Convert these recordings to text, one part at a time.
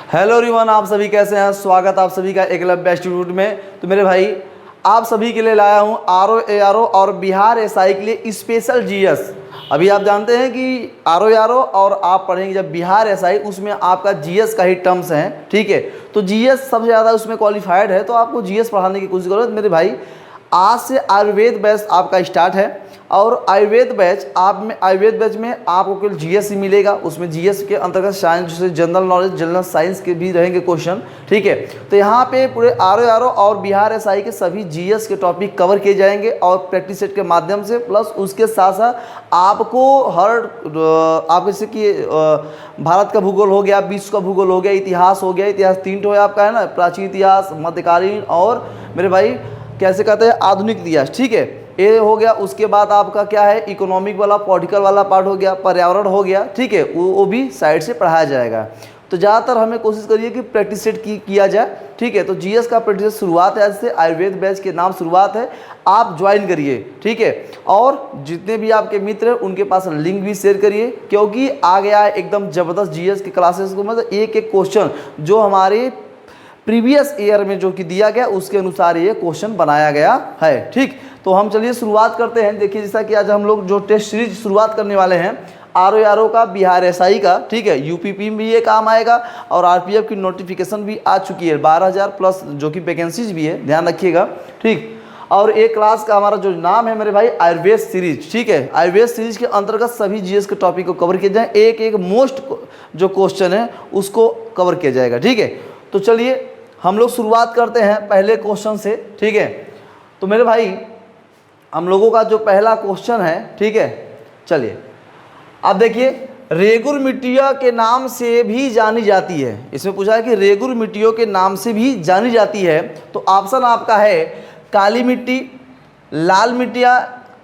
Hello everyone, आप सभी कैसे हैं। स्वागत आप सभी का एकलव्य इंस्टीट्यूट में। तो मेरे भाई आप सभी के लिए लाया हूं आरओ एआरओ और बिहार एसआई के लिए स्पेशल जीएस। अभी आप जानते हैं कि आरओ एआरओ और आप पढ़ेंगे जब बिहार एसआई, उसमें आपका जीएस का ही टर्म्स हैं, ठीक है। तो जीएस सबसे ज़्यादा उसमें क्वालिफाइड है, तो आपको जीएस पढ़ाने की कोशिश करो मेरे भाई। आज से आयुर्वेद बैच आपका स्टार्ट है और आयुर्वेद बैच में आपको केवल जीएस ही मिलेगा। उसमें जीएस के अंतर्गत साइंस जैसे जनरल नॉलेज, जनरल साइंस के भी रहेंगे क्वेश्चन, ठीक है। तो यहाँ पे पूरे आरओ और बिहार एसआई के सभी जीएस के टॉपिक कवर किए जाएंगे और प्रैक्टिस सेट के माध्यम से, प्लस उसके साथ साथ आपको आप जैसे कि भारत का भूगोल हो गया, विश्व का भूगोल हो गया, इतिहास हो गया। इतिहास 3 ठो है आपका, है ना, प्राचीन इतिहास, मध्यकालीन और मेरे भाई कैसे कहते हैं आधुनिक इतिहास, ठीक है, ये हो गया। उसके बाद आपका क्या है, इकोनॉमिक वाला, पॉलिटिकल वाला पार्ट हो गया, पर्यावरण हो गया, ठीक है, वो भी साइड से पढ़ाया जाएगा। तो ज़्यादातर हमें कोशिश करिए कि प्रैक्टिस सेट किया जाए, ठीक है। तो जीएस का प्रैक्टिस शुरुआत है, आज से आयुर्वेद बैच के नाम शुरुआत है, आप ज्वाइन करिए, ठीक है। और जितने भी आपके मित्र हैं उनके पास लिंक भी शेयर करिए, क्योंकि आ गया है एकदम ज़बरदस्त जीएस के क्लासेस को, मतलब एक एक क्वेश्चन जो हमारे प्रीवियस ईयर में जो कि दिया गया उसके अनुसार ये क्वेश्चन बनाया गया है, ठीक। तो हम चलिए शुरुआत करते हैं। देखिए जैसा कि आज हम लोग जो टेस्ट सीरीज शुरुआत करने वाले हैं आरओ का, बिहार एसआई का, ठीक है। यूपीपी में भी ये काम आएगा और आरपीएफ की नोटिफिकेशन भी आ चुकी है, 12,000 प्लस जो कि वैकेंसीज भी है, ध्यान रखिएगा, ठीक। और एक क्लास का हमारा जो नाम है मेरे भाई आयुर्वेद सीरीज, ठीक है। आयुर्वेद सीरीज के अंतर्गत सभी जीएस के टॉपिक को कवर किया जाए, एक एक मोस्ट जो क्वेश्चन है उसको कवर किया जाएगा, ठीक है। तो चलिए हम लोग शुरुआत करते हैं पहले क्वेश्चन से, ठीक है। तो मेरे भाई हम लोगों का जो पहला क्वेश्चन है, ठीक है, चलिए अब देखिए, रेगुर मिट्टियों के नाम से भी जानी जाती है। इसमें पूछा है कि रेगुर मिट्टियों के नाम से भी जानी जाती है। तो ऑप्शन आपका है काली मिट्टी, लाल मिट्टियाँ,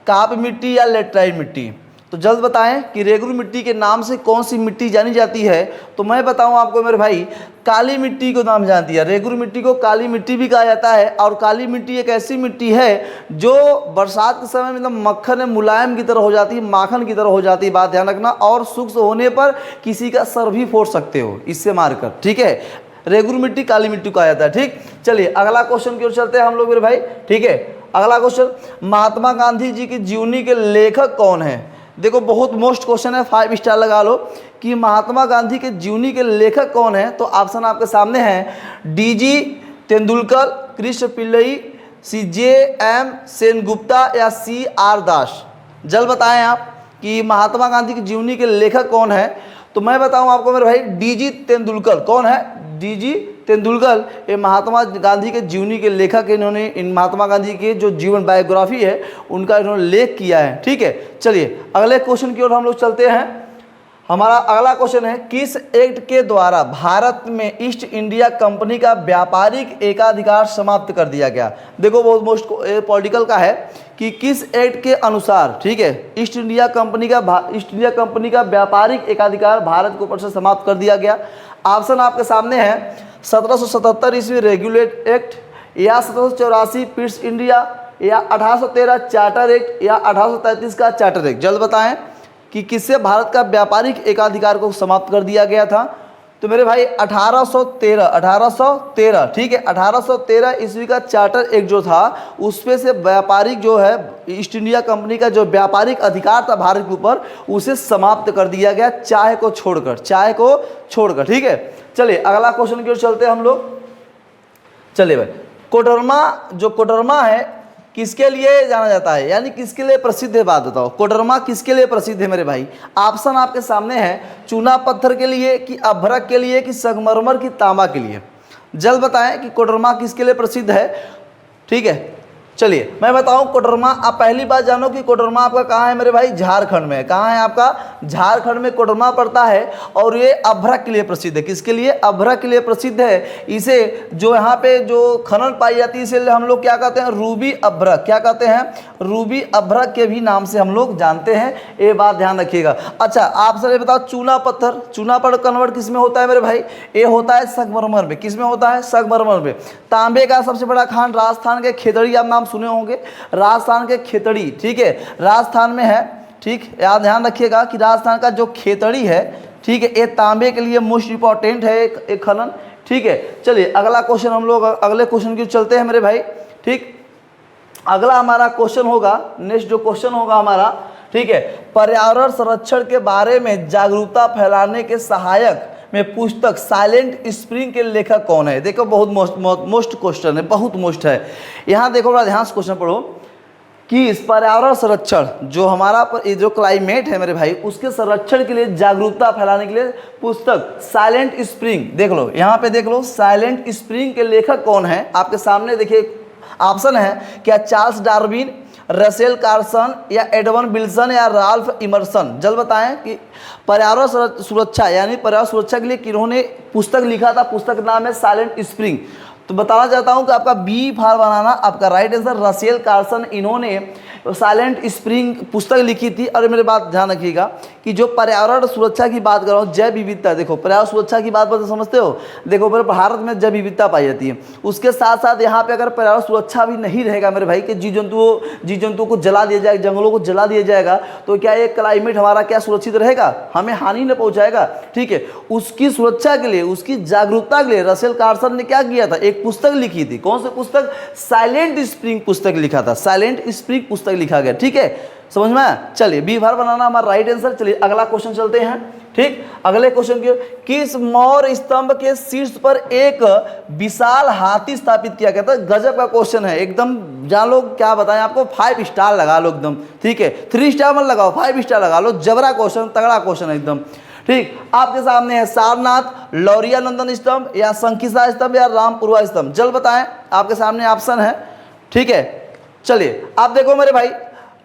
काप मिट्टी या लेटराइट मिट्टी। तो जल्द बताएं कि रेगुर मिट्टी के नाम से कौन सी मिट्टी जानी जाती है। तो मैं बताऊं आपको मेरे भाई, काली मिट्टी को नाम जानती है। रेगुर मिट्टी को काली मिट्टी भी कहा जाता है और काली मिट्टी एक ऐसी मिट्टी है जो बरसात के समय मतलब मक्खन मुलायम की तरह हो जाती है, माखन की तरह हो जाती है, बात ध्यान रखना। और सूक्ष्म होने पर किसी का सर भी फोड़ सकते हो इससे मारकर, ठीक है। रेगुर मिट्टी काली मिट्टी कहा जाता है, ठीक। चलिए अगला क्वेश्चन की ओर चलते हैं हम लोग मेरे भाई, ठीक है। अगला क्वेश्चन, महात्मा गांधी जी की जीवनी के लेखक कौन है। देखो बहुत मोस्ट क्वेश्चन है, 5 स्टार लगा लो कि महात्मा गांधी के जीवनी के लेखक कौन है। तो ऑप्शन आपके सामने है डीजी तेंदुलकर, कृष्ण पिल्लई, CJM सेनगुप्ता या CR दास। जल्द बताएं आप कि महात्मा गांधी की जीवनी के लेखक कौन है। तो मैं बताऊं आपको मेरे भाई, डीजी तेंदुलकर। कौन है? डीजी तेंदुलकर ये महात्मा गांधी के जीवनी के लेखक। इन्होंने इन महात्मा गांधी के जो जीवन बायोग्राफी है उनका इन्होंने लेख किया है, ठीक है। चलिए अगले क्वेश्चन की ओर हम लोग चलते हैं। हमारा अगला क्वेश्चन है, किस एक्ट के द्वारा भारत में ईस्ट इंडिया कंपनी का व्यापारिक एकाधिकार समाप्त कर दिया गया। देखो बहुत मोस्ट पॉलिटिकल का है कि किस एक्ट के अनुसार, ठीक है, ईस्ट इंडिया कंपनी का व्यापारिक एकाधिकार भारत के ऊपर से समाप्त कर दिया गया। ऑप्शन आपके सामने है 1777 ईस्वी रेगुलेट एक्ट, या 1784 पीस इंडिया, या 1813 चार्टर एक्ट, या 1833 का चार्टर एक्ट। जल्द बताएं कि किससे भारत का व्यापारिक एकाधिकार को समाप्त कर दिया गया था। तो मेरे भाई 1813, ठीक है, 1813 ईस्वी का चार्टर एक्ट जो था उसमें से व्यापारिक जो है ईस्ट इंडिया कंपनी का जो व्यापारिक अधिकार था भारत के ऊपर उसे समाप्त कर दिया गया, चाहे को छोड़कर, ठीक है। चलिए अगला क्वेश्चन की ओर चलते हैं हम लोग। चलिए भाई, कोडरमा है किसके लिए जाना जाता है, यानी किसके लिए प्रसिद्ध है, बात बताओ। कोडरमा किसके लिए प्रसिद्ध है मेरे भाई। ऑप्शन आपके सामने है, चूना पत्थर के लिए, कि अभ्रक के लिए, कि संगमरमर की तांबा के लिए। जल्द बताएं कि कोडरमा किसके लिए प्रसिद्ध है, ठीक है। चलिए मैं बताऊं, कोडरमा, आप पहली बात जानो कि कोडरमा आपका कहाँ है मेरे भाई, झारखंड में। कहाँ है आपका, झारखंड में कोडरमा पड़ता है। और ये अभ्रक के लिए प्रसिद्ध है। किसके लिए, अभ्रक के लिए प्रसिद्ध है। इसे जो यहाँ पे जो खनन पाई जाती है इसे हम लोग क्या कहते हैं, रूबी अभ्रक। क्या कहते हैं, रूबी अभ्रक के भी नाम से हम लोग जानते हैं, ये बात ध्यान रखिएगा। अच्छा आप सर ये बताओ, चूना पत्थर कन्वर्ट किस में होता है मेरे भाई, ये होता है संगमरमर में। किस में होता है, संगमरमर में। तांबे का सबसे बड़ा खान राजस्थान के खेतड़ी, आप नाम सुने होंगे, राजस्थान के खेतड़ी, ठीक है, राजस्थान में है, ठीक। याद ध्यान रखिएगा कि राजस्थान का जो खेतड़ी है, ठीक है, ये तांबे के लिए मोस्ट इंपॉर्टेंट है एक खनन। ठीक है, चलिए अगला क्वेश्चन हम लोग अगले क्वेश्चन की चलते हैं मेरे भाई। ठीक, अगला हमारा क्वेश्चन होगा, नेक्स्ट जो क्वेश्चन होगा हमारा, ठीक है, पर्यावरण संरक्षण के बारे में जागरूकता फैलाने के सहायक में पुस्तक साइलेंट स्प्रिंग के लेखक कौन है। देखो बहुत मोस्ट क्वेश्चन है, बहुत मोस्ट है। यहाँ देखो बड़ा ध्यान से क्वेश्चन पढ़ो कि इस पर्यावरण संरक्षण जो हमारा जो क्लाइमेट है मेरे भाई, उसके संरक्षण के लिए जागरूकता फैलाने के लिए पुस्तक साइलेंट स्प्रिंग, देख लो यहाँ पे देख लो, साइलेंट स्प्रिंग के लेखक कौन है। आपके सामने देखिए ऑप्शन है, क्या चार्ल्स डार्विन, रसेल कार्सन या एडवन विल्सन या राल्फ इमर्सन। जल्द बताएं कि पर्यावरण सुरक्षा यानी पर्यावरण सुरक्षा के लिए किन्होंने पुस्तक लिखा था। पुस्तक नाम है साइलेंट स्प्रिंग। तो बताना चाहता हूं कि आपका बी फार बनाना आपका राइट आंसर रसेल कार्सन, इन्होंने साइलेंट स्प्रिंग पुस्तक लिखी थी। और मेरे बात ध्यान रखिएगा कि जो पर्यावरण सुरक्षा की बात कर रहा हूँ, जैव विविधता, देखो पर्यावरण सुरक्षा की बात तो समझते हो, देखो भारत में जैव विविधता पाई जाती है, उसके साथ साथ यहाँ पे अगर पर्यावरण सुरक्षा भी नहीं रहेगा मेरे भाई कि जीव जंतुओं को जला दिया जाएगा, जंगलों को जला दिया जाएगा, तो क्या ये क्लाइमेट हमारा क्या सुरक्षित रहेगा, हमें हानि न पहुँचाएगा। ठीक है, उसकी सुरक्षा के लिए, उसकी जागरूकता के लिए रसेल कार्सन ने क्या किया था, एक पुस्तक लिखी थी। कौन सी पुस्तक? साइलेंट स्प्रिंग पुस्तक लिखा था, साइलेंट स्प्रिंग पुस्तक लिखा गया। ठीक है, समझ में आया? चलिए बी फार बनाना हमारा राइट आंसर। चलिए अगला क्वेश्चन चलते हैं। ठीक, अगले क्वेश्चन की, किस मौर्य स्तंभ के शीर्ष पर एक विशाल हाथी स्थापित किया गया था। गजब का क्वेश्चन है एकदम, जान लो क्या बताएं आपको, 5 स्टार लगा लो एकदम। ठीक है, 3 स्टार मत लगाओ, 5 स्टार लगा लो, जबरा क्वेश्चन, तगड़ा क्वेश्चन है एकदम। ठीक, आपके सामने है सारनाथ, लौरिया नंदन स्तंभ या संकिसा स्तंभ या रामपुरवा स्तंभ। जल्द बताएं, आपके सामने ऑप्शन है। ठीक है, चलिए आप देखो मेरे भाई,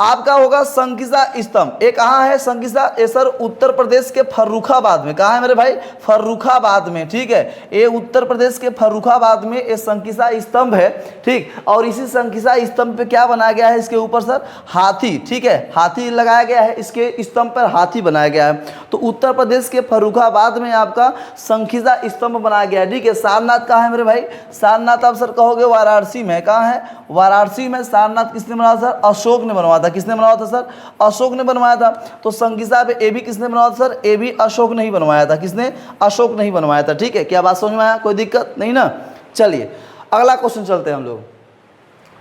आपका होगा संकिसा स्तंभ। ये कहाँ है संकिसा? ये सर उत्तर प्रदेश के फर्रुखाबाद में। कहाँ है मेरे भाई? फर्रुखाबाद में। ठीक है, ये उत्तर प्रदेश के फर्रुखाबाद में ये संकिसा स्तंभ है। ठीक, और इसी संकिसा स्तंभ पे क्या बनाया गया है? इसके ऊपर सर हाथी, ठीक है, हाथी लगाया गया है, इसके स्तंभ पर हाथी बनाया गया है। तो उत्तर प्रदेश के फर्रुखाबाद में आपका संकिसा स्तंभ बनाया गया है। ठीक है, सारनाथ कहाँ है मेरे भाई? सारनाथ आप सर कहोगे वाराणसी में। कहाँ है? वाराणसी में। सारनाथ किसने बनवाया सर? अशोक ने बनवाया था। किसने बनवाया था सर? अशोक ने बनवाया था। तो संकिसा पे ए भी किसने बनवाया था सर? ए भी अशोक नहीं बनवाया था। किसने? अशोक नहीं बनवाया था। ठीक है, क्या बात समझ में आया? कोई दिक्कत नहीं ना? चलिए अगला क्वेश्चन चलते हैं हम लोग।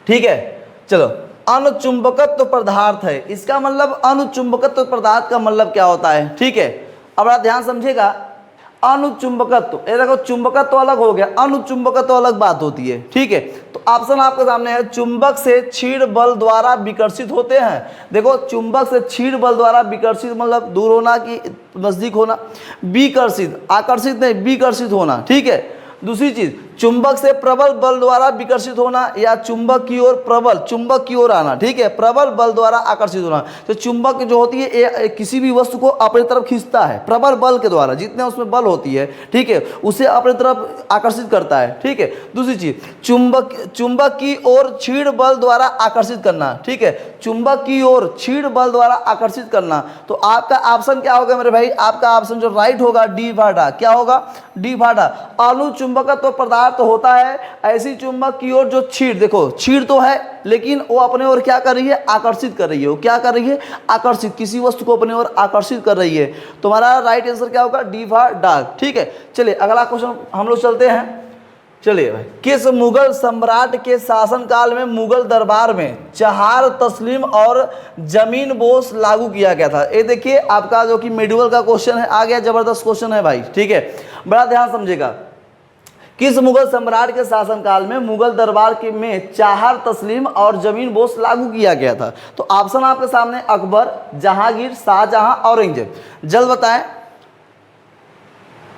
ठीक है, चलो, अनुचुंबकत्व पदार्थ है, इसका मतलब अनुचुंबकत्व पदार्थ का मतलब क्या होता है? ठीक है, अब आप ध्यान समझिएगा, अनुचुंबकत्व, ये देखो चुंबकत्व अलग हो गया, अनुचुंबकत्व अलग बात होती है। ठीक है, तो ऑप्शन आपके सामने है, चुंबक से क्षीण बल द्वारा विकर्षित होते हैं। देखो चुंबक से क्षीण बल द्वारा विकर्षित मतलब दूर होना कि नजदीक होना, विकर्षित, आकर्षित नहीं, विकर्षित होना। ठीक है, दूसरी चीज, चुंबक से प्रबल बल द्वारा विकर्षित होना या चुंबक की ओर प्रबल, चुंबक की ओर आना। ठीक है, प्रबल बल द्वारा आकर्षित होना। तो चुंबक जो होती है ये किसी भी वस्तु को अपनी तरफ खींचता है प्रबल बल के द्वारा, जितने उसमें बल होती है, ठीक है, उसे अपनी तरफ आकर्षित करता है। ठीक है, दूसरी चीज, चुंबक की ओर क्षीण बल द्वारा आकर्षित करना। ठीक है, चुंबक की ओर क्षीण बल द्वारा आकर्षित करना। तो आपका ऑप्शन क्या होगा मेरे भाई? आपका ऑप्शन जो राइट होगा डी भाटा। क्या होगा? डी भाटा। अनुचुंबकत्व पदार्थ तो होता है ऐसी चुंबक की ओर जो क्षीण, देखो क्षीण तो है लेकिन वो अपने ओर क्या कर रही है? आकर्षित कर रही है। वो क्या कर रही है? आकर्षित, किसी वस्तु को अपने ओर आकर्षित कर रही है। तुम्हारा राइट आंसर क्या होगा? डी भाटा। ठीक है, चलिए अगला क्वेश्चन हम लोग चलते हैं। चलिए भाई, किस मुगल सम्राट के शासनकाल में मुगल दरबार में चहार तस्लीम और जमीन बोस लागू किया गया था? ये देखिए आपका जो कि मेडिवल का क्वेश्चन है, आ गया, जबरदस्त क्वेश्चन है भाई। ठीक है, बड़ा ध्यान समझिएगा, किस मुगल सम्राट के शासनकाल में मुगल दरबार के में चाहार तस्लीम और जमीन बोस लागू किया गया था? तो ऑप्शन आपके सामने, अकबर, जहांगीर, शाहजहां, औरंगजेब। जल्द बताएं।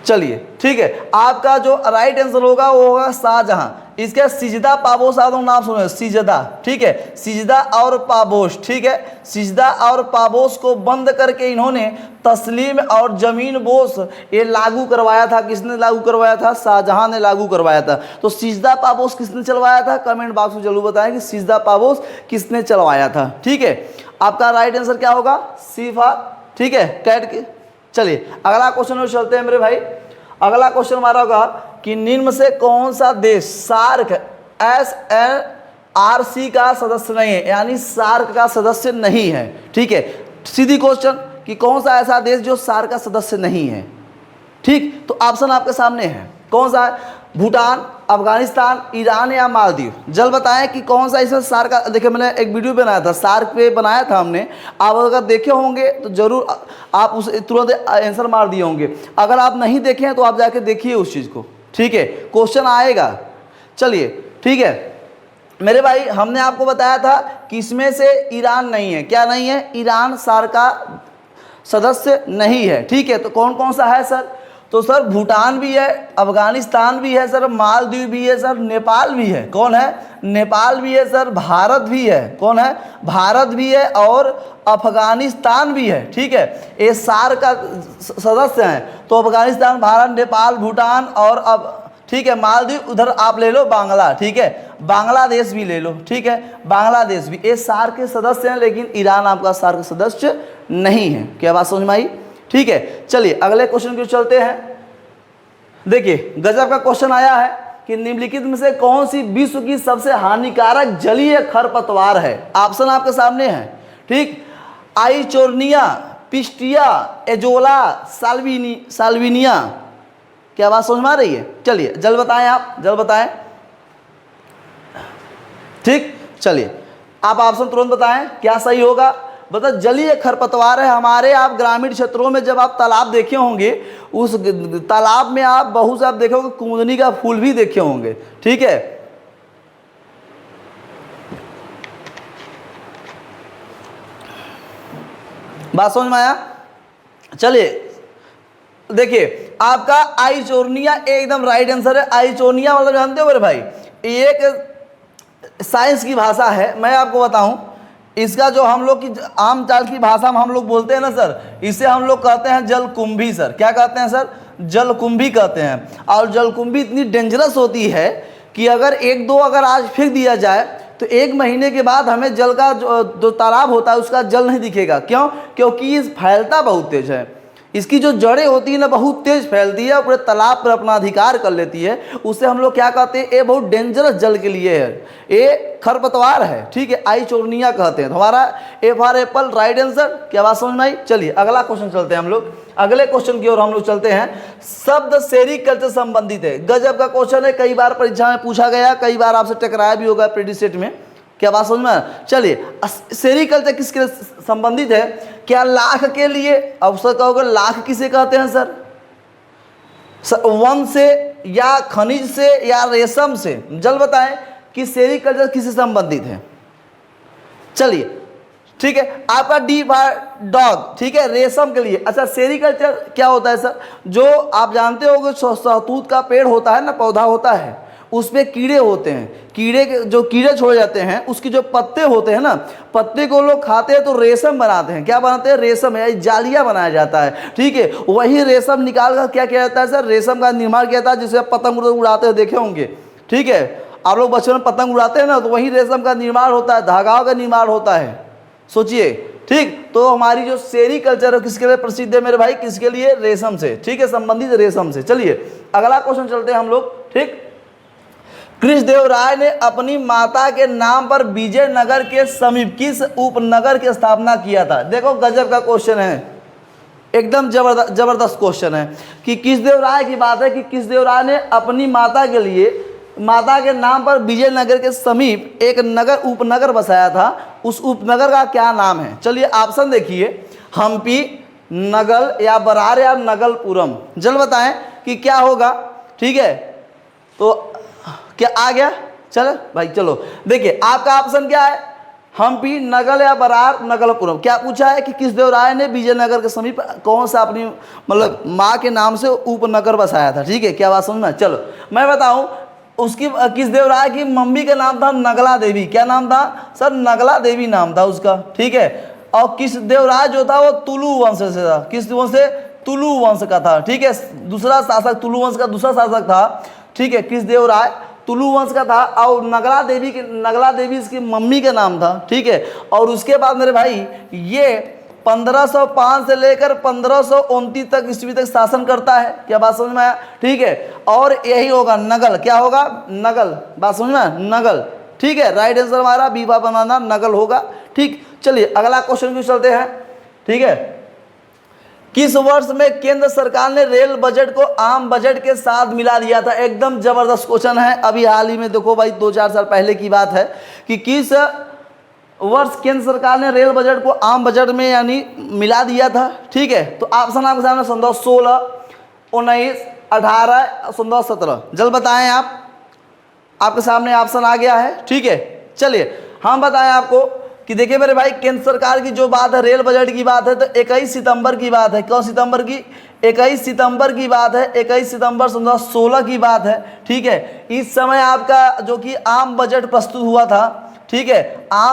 चलिए ठीक है, आपका जो राइट आंसर होगा वो होगा शाहजहां। इसके सिजदा पाबोस आदम नाम सुने, सिजदा। ठीक है, सिजदा और पाबोस। ठीक है, सिजदा और पाबोस को बंद करके इन्होंने तस्लीम और जमीन बोस ये लागू करवाया था। किसने लागू करवाया था? शाहजहां ने लागू करवाया था। तो सिजदा पाबोस किसने चलवाया था? कमेंट बॉक्स में जरूर बताएं कि सिजदा पाबोस किसने चलवाया था। ठीक है, आपका राइट आंसर क्या होगा? सीफा। ठीक है, कैट के। चलिए अगला क्वेश्चन में चलते हैं मेरे भाई। अगला क्वेश्चन हमारा होगा कि निम्न से कौन सा देश सार्क SNRC का सदस्य नहीं है, यानी सार्क का सदस्य नहीं है। ठीक है, सीधी क्वेश्चन कि कौन सा ऐसा देश जो सार्क का सदस्य नहीं है। ठीक, तो ऑप्शन आपके सामने है, कौन सा है? भूटान, अफगानिस्तान, ईरान या मालदीव। जल्द बताएं कि कौन सा इसमें सार्क का। देखिए मैंने एक वीडियो बनाया था, सार्क पे बनाया था हमने, आप अगर देखे होंगे तो जरूर आप उस तुरंत आंसर मार दिए होंगे। अगर आप नहीं देखे हैं तो आप जाके देखिए उस चीज़ को, ठीक है, क्वेश्चन आएगा। चलिए ठीक है मेरे भाई, हमने आपको बताया था कि इसमें से ईरान नहीं है। क्या नहीं है? ईरान सार्क का सदस्य नहीं है, ठीक है। तो कौन कौन सा है सर? तो सर भूटान भी है, अफगानिस्तान भी है सर, मालदीव भी है सर, नेपाल भी है। कौन है? नेपाल भी है सर, भारत भी है। कौन है? भारत भी है और अफगानिस्तान भी है, ठीक है। ये सार्क का सदस्य हैं। तो अफगानिस्तान, भारत, नेपाल, भूटान और अब ठीक है मालदीव, उधर आप ले लो बांग्ला, ठीक है, बांग्लादेश भी ले लो, ठीक है, बांग्लादेश भी। ये सार्क के सदस्य हैं, लेकिन ईरान आपका सार्क सदस्य नहीं है। क्या बात समझ में आई? ठीक है, चलिए अगले क्वेश्चन की चलते हैं। देखिए गजब का क्वेश्चन आया है कि निम्नलिखित में से कौन सी विश्व की सबसे हानिकारक जलीय खरपतवार है? ऑप्शन आपके सामने है, ठीक। आइचोर्निया, पिस्टिया, एजोला, साल्विनिया। क्या बात समझ में आ रही है? चलिए जल्द बताएं, आप जल्द बताएं, ठीक। चलिए आप ऑप्शन तुरंत बताएं क्या सही होगा। बता, जलीय खरपतवार है हमारे। आप ग्रामीण क्षेत्रों में जब आप तालाब देखे होंगे, उस तालाब में आप बहुत से आप देखोगे कुमुदनी का फूल भी देखे होंगे, ठीक है। बात समझ में आया? चलिए देखिए आपका आइचोर्निया एकदम राइट आंसर है। आइचोर्निया मतलब जानते हो मेरे भाई, एक साइंस की भाषा है। मैं आपको बताऊं, इसका जो हम लोग की आम चाल की भाषा में हम लोग बोलते हैं ना सर, इसे हम लोग कहते हैं जलकुंभी सर। क्या कहते हैं सर? जलकुंभी कहते हैं। और जलकुंभी इतनी डेंजरस होती है कि अगर एक दो अगर आज फेंक दिया जाए तो 1 महीने के बाद हमें जल का जो तालाब होता है उसका जल नहीं दिखेगा। क्यों? क्योंकि ये फैलता बहुत तेज है। इसकी जो जड़ें होती है ना बहुत तेज फैलती है और पूरे तालाब पर अपना अधिकार कर लेती है। उससे हम लोग क्या कहते हैं? ये बहुत डेंजरस जल के लिए है, ये खरपतवार है, ठीक है। आइचोर्निया कहते हैं। तो हमारा A for Apple right answer. क्या बात समझ में आई? चलिए अगला क्वेश्चन चलते हैं हम लोग, अगले क्वेश्चन की ओर हम लोग चलते हैं। शब्द सेरीकल्चर संबंधित है। गजब का क्वेश्चन है, कई बार परीक्षा में पूछा गया, कई बार आपसे टकराया भी होगा प्रीडिसेट में। क्या बात समझ में? चलिए सेरीकल्चर किसके संबंधित है? क्या लाख के लिए? अब सर कहोगे लाख किसे कहते हैं सर? वन से या खनिज से या रेशम से? जल्द बताएं कि सेरीकल्चर किससे संबंधित है। चलिए ठीक है, आपका डी फॉर डॉग, ठीक है, रेशम के लिए। अच्छा सेरीकल्चर क्या होता है सर? जो आप जानते होगे शहतूत का पेड़ होता है ना, पौधा होता है, उस पे कीड़े होते हैं। कीड़े के जो कीड़े छोड़ जाते हैं, उसकी जो पत्ते होते हैं ना, पत्ते को लोग खाते हैं तो रेशम बनाते हैं। क्या बनाते हैं? रेशम या जालियाँ बनाया जाता है, ठीक है। वही रेशम निकाल कर क्या किया जाता है सर? रेशम का निर्माण किया जाता है, जिसे पतंग उड़ाते हुए देखे होंगे, ठीक है। आप लोग बचपन में पतंग उड़ाते हैं ना, तो वही रेशम का निर्माण होता है, धागाओं का निर्माण होता है, सोचिए, ठीक। तो हमारी जो सेरीकल्चर है किसके लिए प्रसिद्ध है मेरे भाई? किसके लिए? रेशम से, ठीक है, संबंधित रेशम से। चलिए अगला क्वेश्चन चलते हैं हम लोग, ठीक। कृष्णदेवराय ने अपनी माता के नाम पर विजयनगर के समीप किस उपनगर की स्थापना किया था? देखो गजब का क्वेश्चन है, एकदम जबरदस्त क्वेश्चन है कि कृष्णदेवराय की बात है कि कृष्णदेवराय ने अपनी माता के लिए, माता के नाम पर विजयनगर के समीप एक नगर उपनगर बसाया था। उस उपनगर का क्या नाम है? चलिए ऑप्शन देखिए, हम्पी, नगल या बरार या नगलपुरम। जल्द बताएं कि क्या होगा, ठीक है। तो क्या आ गया? चलो भाई चलो देखिए आपका ऑप्शन क्या है? हम्पी, नगल या बरार, नगलपुरम। क्या पूछा है कि कृष्णदेवराय ने विजयनगर के समीप कौन सा अपनी मतलब माँ के नाम से उपनगर बसाया था, ठीक है। क्या बात समझ में? चलो मैं बताऊं, उसकी कृष्णदेवराय की मम्मी का नाम था नगला देवी। क्या नाम था सर? नगला देवी नाम था उसका, ठीक है। और कृष्णदेवराय जो था वो तुलु वंश से था। किस वंश से? तुलु वंश का था, ठीक है। दूसरा शासक, तुलु वंश का दूसरा शासक था, ठीक है। कृष्णदेवराय तुलु वंश का था और नगला देवी इसकी मम्मी का नाम था, ठीक है। और उसके बाद मेरे भाई ये 1505 से लेकर 1529 तक ईस्वी तक शासन करता है। क्या बात समझ में आया? ठीक है। और यही होगा नगल। क्या होगा? नगल। बात समझ में आया? नगल, ठीक है। राइट आंसर हमारा बीबा बनाना नगल होगा, ठीक। चलिए अगला क्वेश्चन की चलते हैं, ठीक है। किस वर्ष में केंद्र सरकार ने रेल बजट को आम बजट के साथ मिला दिया था? एकदम जबरदस्त क्वेश्चन है। अभी हाल ही में देखो भाई 2-4 साल पहले की बात है कि किस वर्ष केंद्र सरकार ने रेल बजट को आम बजट में यानी मिला दिया था। ठीक है, तो ऑप्शन आपके सामने 16, 19, 18, 17। जल्द बताएं आप, आपके सामने ऑप्शन आ गया है। ठीक है, चलिए हम बताएं आपको कि देखिए मेरे भाई, केंद्र सरकार की जो बात है, रेल बजट की बात है, तो 21 सितंबर की बात है। कौन सितंबर की? 21 सितंबर की बात है। 21 सितंबर 2016 की बात है। ठीक है, इस समय आपका जो कि आम बजट प्रस्तुत हुआ था। ठीक है,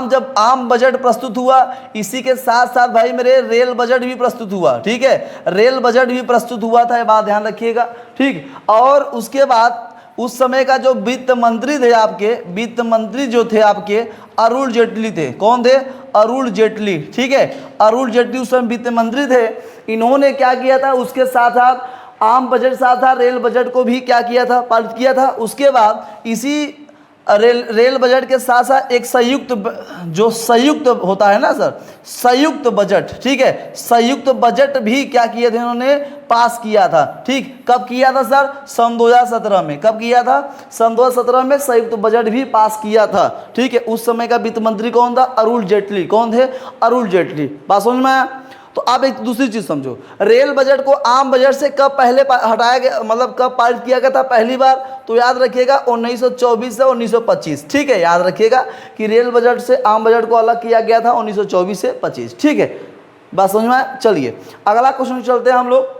जब आम बजट प्रस्तुत हुआ, इसी के साथ साथ भाई मेरे रेल बजट भी प्रस्तुत हुआ। ठीक है, रेल बजट भी प्रस्तुत हुआ था, ये बात ध्यान रखिएगा। ठीक, और उसके बाद उस समय का जो वित्त मंत्री थे आपके, वित्त मंत्री जो थे आपके अरुण जेटली थे। कौन थे? अरुण जेटली। ठीक है, अरुण जेटली उस समय वित्त मंत्री थे। इन्होंने क्या किया था, उसके साथ साथ आम बजट साथ साथ रेल बजट को भी क्या किया था, पारित किया था। उसके बाद इसी रेल बजट के साथ साथ एक संयुक्त होता है ना सर, संयुक्त बजट। ठीक है, संयुक्त बजट भी क्या किए थे इन्होंने, पास किया था। ठीक, कब किया था सर? सन 2017 में। कब किया था? सन 2017 में संयुक्त बजट भी पास किया था। ठीक है, उस समय का वित्त मंत्री कौन था? अरुण जेटली। कौन थे? अरुण जेटली। बात समझ में आया? तो आप एक दूसरी चीज समझो, रेल बजट को आम बजट से कब पहले हटाया गया, मतलब कब पारित किया गया था पहली बार? तो याद रखिएगा 1924 से 1925। ठीक है, याद रखिएगा कि रेल बजट से आम बजट को अलग किया गया था 1924 से 25। ठीक है, बात समझ में आया? चलिए अगला क्वेश्चन चलते हैं हम लोग।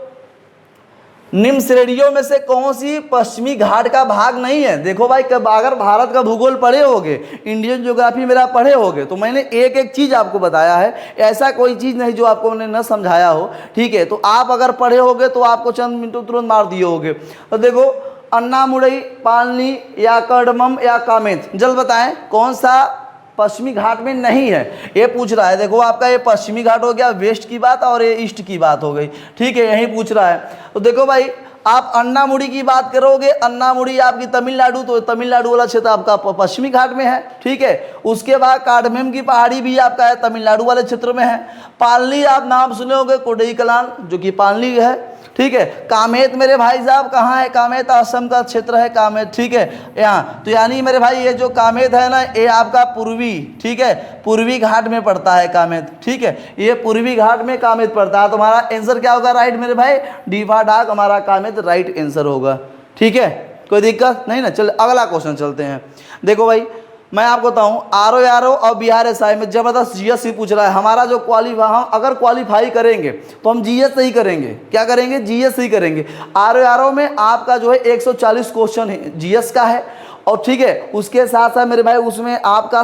निम्न श्रेणियों में से कौन सी पश्चिमी घाट का भाग नहीं है? देखो भाई, कब अगर भारत का भूगोल पढ़े होगे, इंडियन ज्योग्राफी मेरा पढ़े होगे, तो मैंने एक एक चीज आपको बताया है, ऐसा कोई चीज नहीं जो आपको मैंने न समझाया हो। ठीक है, तो आप अगर पढ़े होगे तो आपको चंद मिनटों तुरंत मार दिए होगे। तो देखो, अन्नामुड़ई, पालनी या कर्दमम या कामेत, जल्द बताएं कौन सा पश्चिमी घाट में नहीं है, ये पूछ रहा है। देखो आपका ये पश्चिमी घाट हो गया, वेस्ट की बात, और ये ईस्ट की बात हो गई। ठीक है, यही पूछ रहा है। तो देखो भाई, आप अन्नामुड़ी की बात करोगे, अन्नामुड़ी आपकी तमिलनाडु, तो तमिलनाडु वाला क्षेत्र आपका पश्चिमी घाट में है। ठीक है, उसके बाद कार्डमेम की पहाड़ी भी आपका है, तमिलनाडु वाले क्षेत्र में है। पालनी आप नाम सुने होंगे, कोडईकलान जो कि पालनी है। ठीक है, कामेत मेरे भाई साहब कहाँ है? कामेत असम का क्षेत्र है कामेत। ठीक है, यहाँ तो यानी मेरे भाई ये जो कामेत है ना, ये आपका पूर्वी, ठीक है, पूर्वी घाट में पड़ता है कामेत। ठीक है, ये पूर्वी घाट में कामेत पड़ता है। तुम्हारा आंसर क्या होगा? राइट मेरे भाई, डी फॉर डॉग हमारा कामेत राइट आंसर होगा। ठीक है, कोई दिक्कत नहीं ना? चल अगला क्वेश्चन चलते हैं। देखो भाई, मैं आपको बताऊं, आरओ और बिहार एसआई में जबरदस्त जीएस ही पूछ रहा है। हमारा जो हम अगर क्वालिफाई करेंगे तो हम जीएस से ही करेंगे। क्या करेंगे? जीएस से ही करेंगे। आरओ में आपका जो है 140 क्वेश्चन है जीएस का है। और ठीक है, उसके साथ साथ मेरे भाई उसमें आपका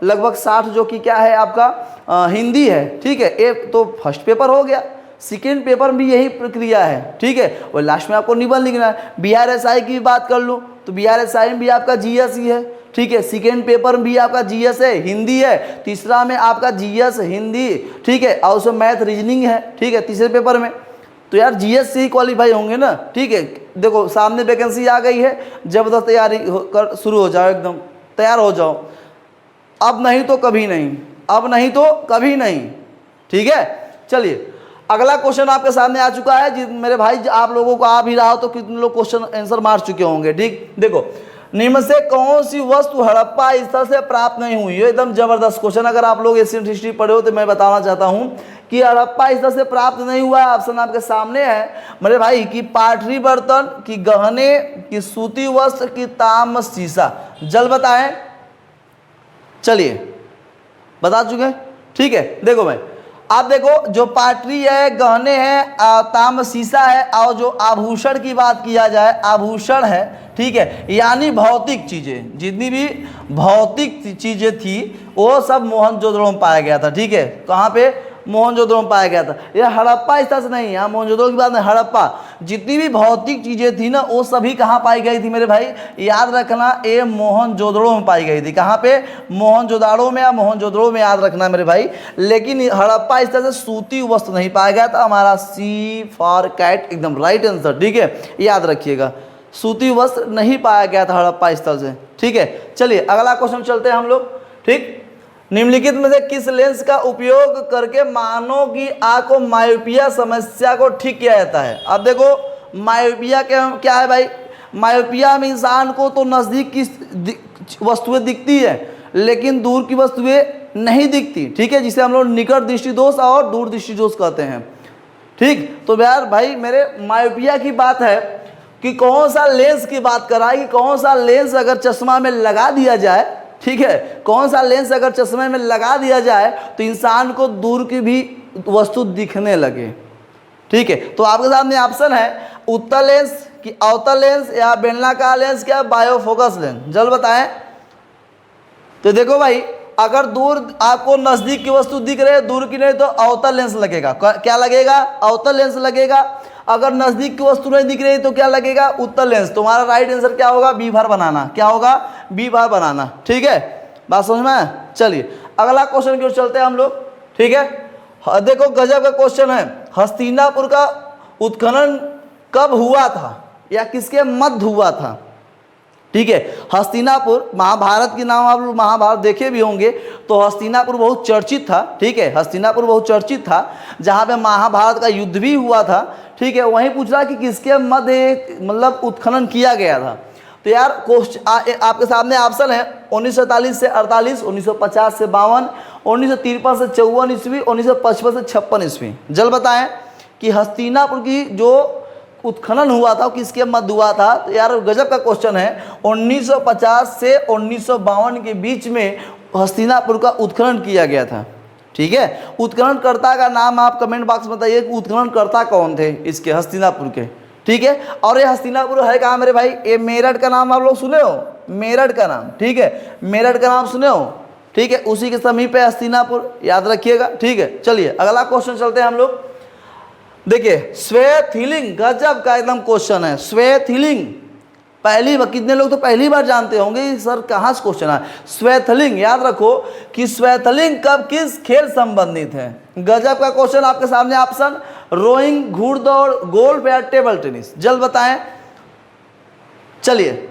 लगभग 60 जो कि क्या है आपका हिंदी है। ठीक है, एक तो फर्स्ट पेपर हो गया, सेकेंड पेपर में भी यही प्रक्रिया है। ठीक है, और लास्ट में आपको निबंध लिखना है। बिहार एसआई की बात कर लूँ तो बिहार एसआई में भी आपका जीएस ही है। ठीक है, सेकेंड पेपर में भी आपका जीएस है, हिंदी है। तीसरा में आपका जीएस हिंदी, ठीक है, और उसमें मैथ रीजनिंग है। ठीक है, तीसरे पेपर में तो यार जीएस से ही क्वालिफाई होंगे ना। ठीक है, देखो सामने वैकेंसी आ गई है, जबरदस्त तैयारी कर शुरू हो जाओ, एकदम तैयार हो जाओ। अब नहीं तो कभी नहीं, अब नहीं तो कभी नहीं। ठीक है, चलिए अगला क्वेश्चन आपके सामने आ चुका है। मेरे भाई आप लोगों को आ भी रहा हो तो कितने लोग क्वेश्चन आंसर मार चुके होंगे। ठीक, देखो, निम्न से कौन सी वस्तु हड़प्पा स्थल से प्राप्त नहीं हुई? ये एकदम जबरदस्त क्वेश्चन। अगर आप लोग एशियन हिस्ट्री पढ़े हो तो मैं बताना चाहता हूं कि हड़प्पा स्थल से प्राप्त नहीं हुआ है। ऑप्शन आपके सामने है मेरे भाई, कि पाटरी बर्तन, की गहने, की सूती वस्त्र, की ताम शीशा। जल्द बताएं। चलिए बता चुके। ठीक है, देखो भाई, आप देखो जो पाटरी है, गहने हैं, ताम शीशा है, और जो आभूषण की बात किया जाए, आभूषण है। ठीक है, यानी भौतिक चीजें, जितनी भी भौतिक चीजें थी वो सब मोहनजोदड़ो में पाया गया था। ठीक है, कहाँ पे? मोहनजोदड़ो में पाया गया था। ये हड़प्पा स्थल से नहीं, यहाँ मोहनजोदड़ो की बात नहीं, हड़प्पा जितनी भी भौतिक चीजें थी ना, वो सभी कहाँ पाई गई थी मेरे भाई? याद रखना, ये मोहनजोदड़ो में पाई गई थी। कहाँ पे? मोहनजोदड़ो में या मोहनजोदड़ो में, याद रखना मेरे भाई। लेकिन हड़प्पा स्थल से सूती वस्त्र नहीं पाया गया था। हमारा सी फॉर कैट एकदम राइट आंसर। ठीक है, याद रखिएगा, सूती वस्त्र नहीं पाया गया था हड़प्पा स्थल से। ठीक है, चलिए अगला क्वेश्चन चलते हैं हम लोग। ठीक, निम्नलिखित में से किस लेंस का उपयोग करके मानव की आंख को मायोपिया समस्या को ठीक किया जाता है? अब देखो मायोपिया क्या है भाई? मायोपिया में इंसान को तो नज़दीक की वस्तुएं दिखती है लेकिन दूर की वस्तुएं नहीं दिखती, ठीक है, जिसे हम लोग निकट दृष्टि दोष और दूर दृष्टि दोष कहते हैं। ठीक, तो यार भाई मेरे मायोपिया की बात है कि कौन सा लेंस की बात कर रहा है कि कौन सा लेंस अगर चश्मा में लगा दिया जाए, ठीक है, कौन सा लेंस अगर चश्मे में लगा दिया जाए तो इंसान को दूर की भी वस्तु दिखने लगे। ठीक है, तो आपके सामने ऑप्शन है उत्तल लेंस कि अवतल लेंस या बेलनाकार लेंस क्या बायोफोकस लेंस, जल्द बताएं। तो देखो भाई अगर दूर आपको नजदीक की वस्तु दिख रही है दूर की नहीं तो अवतल लेंस लगेगा। क्या लगेगा? अवतल लेंस लगेगा। अगर नजदीक की वस्तु नहीं दिख रही तो क्या लगेगा? उत्तल लेंस। तुम्हारा राइट आंसर क्या होगा? बी भार बनाना। क्या होगा? बी भार बनाना। ठीक है, बात समझ में? चलिए अगला क्वेश्चन की ओर चलते हैं हम लोग। ठीक है, देखो गजब का क्वेश्चन है, हस्तिनापुर का उत्खनन कब हुआ था या किसके मध्य हुआ था? ठीक है, हस्तिनापुर महाभारत के नाम आप लोग महाभारत देखे भी होंगे तो हस्तिनापुर बहुत चर्चित था। ठीक है, हस्तिनापुर बहुत चर्चित था जहाँ पे महाभारत का युद्ध भी हुआ था। ठीक है, वहीं पूछ रहा कि किसके मध्य मतलब उत्खनन किया गया था। तो यार क्वेश्चन आपके सामने ऑप्शन है 1947 से 48, 1950 से 52, 1953 से 54 ईस्वी, 1955 से 56 ईस्वी। जल्द बताएं कि हस्तिनापुर की जो उत्खनन हुआ था किसके मध्य हुआ था? तो यार गजब का क्वेश्चन है, 1950 से 1952 के बीच में हस्तिनापुर का उत्खनन किया गया था। ठीक है, उत्खननकर्ता का नाम आप कमेंट बॉक्स में बताइए कि उत्खननकर्ता कौन थे इसके हस्तिनापुर के। ठीक है, और ये हस्तिनापुर है कहाँ मेरे भाई? ये मेरठ का नाम आप लोग सुने हो? मेरठ का नाम, ठीक है, मेरठ का नाम सुने हो? ठीक है, उसी के समीप है हस्तिनापुर, याद रखिएगा। ठीक है, चलिए अगला क्वेश्चन चलते हैं हम लोग। देखिए स्वेथिलिंग, गजब का एकदम क्वेश्चन है। स्वेथिलिंग पहली बार, कितने लोग तो पहली बार जानते होंगे सर कहाँ से क्वेश्चन है। स्वेथिलिंग याद रखो कि स्वेथिलिंग कब किस खेल संबंधित है? गजब का क्वेश्चन आपके सामने ऑप्शन रोइंग, घुड़दौड़, गोल्फ या टेबल टेनिस। जल्द बताएं। चलिए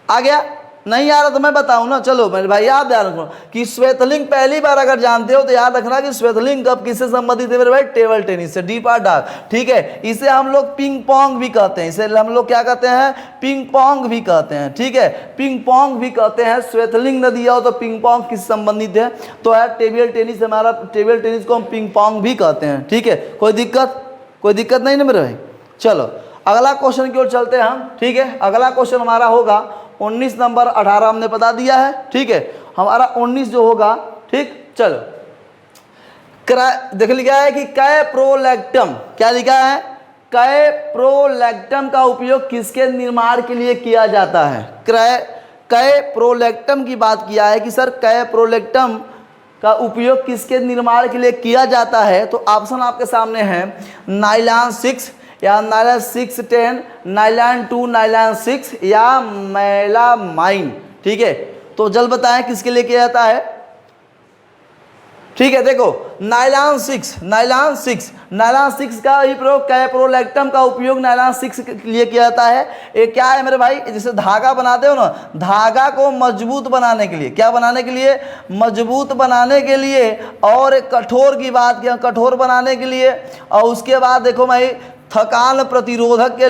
आ गया? नहीं आ रहा तो मैं बताऊं ना। चलो मेरे भाई याद रखो कि स्वेथिलिंग पहली बार अगर जानते हो तो याद रखना कि स्वेथिलिंग कब किससे संबंधित है मेरे भाई? टेबल टेनिस से, डी पार डार्क। ठीक है, इसे हम लोग पिंग पोंग भी कहते हैं, इसे हम लोग क्या कहते हैं? पिंग पोंग भी कहते हैं। ठीक है, पिंग पोंग भी कहते हैं। स्वेथिलिंग न दिया हो तो पिंग पोंग किस संबंधित है? तो यार टेबल टेनिस, हमारा टेबल टेनिस को हम पिंग पोंग भी कहते हैं। ठीक है, कोई दिक्कत नहीं ना मेरे भाई। चलो अगला क्वेश्चन की ओर चलते हैं हम। ठीक है, अगला क्वेश्चन हमारा होगा 19 नंबर, 18 हमने बता दिया है। ठीक है, हमारा 19 जो होगा, ठीक, चलो देख लिखा है कि कैप्रोलैक्टम, क्या लिखा है? कैप्रोलैक्टम का उपयोग किसके निर्माण के लिए किया जाता है? कैप्रोलैक्टम की बात किया है कि सर कैप्रोलैक्टम का उपयोग किसके निर्माण के लिए किया जाता है? तो ऑप्शन आपके सामने है नाइलॉन 6 या नाइलॉन 610, नाइलॉन 2, नाइलॉन 6 या मेलामाइन। ठीक है, तो जल्द बताएं किसके लिए किया जाता है? ठीक है, देखो नाइलॉन 6 का ही प्रयोग, कैप्रोलैक्टम का उपयोग नाइलॉन 6 के लिए किया जाता है। ये क्या है मेरे भाई? जैसे धागा बनाते हो ना, धागा को मजबूत बनाने के लिए, क्या बनाने के लिए? मजबूत बनाने के लिए। और कठोर की बात किया, कठोर बनाने के लिए। और उसके बाद देखो भाई थकान प्रतिरोधक के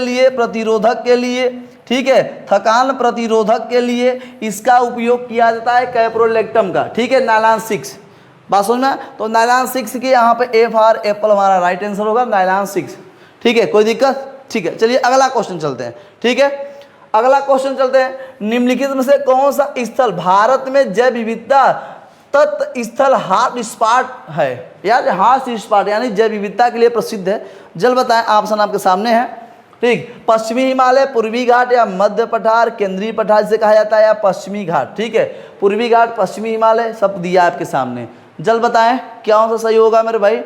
लिए, ठीक है, थकान प्रतिरोधक के लिए इसका उपयोग किया जाता है कैप्रोलैक्टम का। ठीक है, नाइलॉन 6 बात समझ में? तो नाइलॉन 6 की यहाँ पे एफ आर एप्पल हमारा राइट आंसर होगा, नाइलॉन 6। ठीक है, कोई दिक्कत? ठीक है, चलिए अगला क्वेश्चन चलते हैं। ठीक है, अगला क्वेश्चन चलते हैं। निम्नलिखित में से कौन सा स्थल भारत में जैव विविधता तत्व स्थल हॉट स्पॉट है? यार हॉट स्पॉट यानी जैव विविधता के लिए प्रसिद्ध है। जल्द बताएं, ऑप्शन आपके सामने है। ठीक, पश्चिमी हिमालय, पूर्वी घाट या मध्य पठार, केंद्रीय पठार जिसे कहा जाता है, या पश्चिमी घाट। ठीक है, पूर्वी घाट, पश्चिमी हिमालय सब दिया आपके सामने। जल्द बताएं क्या सा सही होगा मेरे भाई?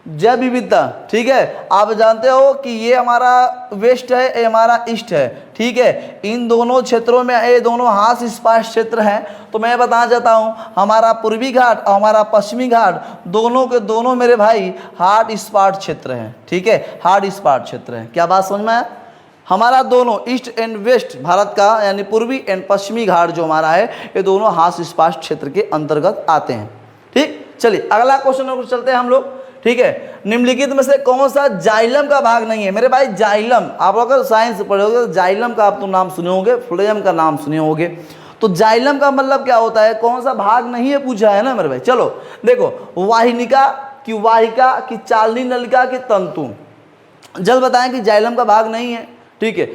जैव विविधता। ठीक है, आप जानते हो कि ये हमारा वेस्ट है, ये हमारा ईस्ट है। ठीक है, इन दोनों क्षेत्रों में ये दोनों हॉट स्पॉट क्षेत्र हैं। तो मैं बताना चाहता हूँ हमारा पूर्वी घाट और हमारा पश्चिमी घाट दोनों के दोनों मेरे भाई हॉट स्पॉट क्षेत्र हैं। ठीक है, हॉट स्पॉट क्षेत्र है। क्या बात समझ में आया? हमारा दोनों ईस्ट एंड वेस्ट भारत का यानी पूर्वी एंड पश्चिमी घाट जो हमारा है ये दोनों हास्य स्पाष्ट क्षेत्र के अंतर्गत आते हैं। ठीक, चलिए अगला क्वेश्चन पर चलते हैं हम लोग। ठीक है, निम्नलिखित में से कौन सा जाइलम का भाग नहीं है? मेरे भाई जाइलम, आप अगर साइंस पढ़ोगे तो जाइलम का आप तो नाम सुने होंगे, फ्लोएम का नाम सुने होंगे, तो जाइलम का मतलब क्या होता है, कौन सा भाग नहीं है पूछा है ना मेरे भाई। चलो देखो, वाहिनिका कि वाहिका कि चालनी नलिका कि तंतु, जल्द बताएं कि जाइलम का भाग नहीं है। ठीक है,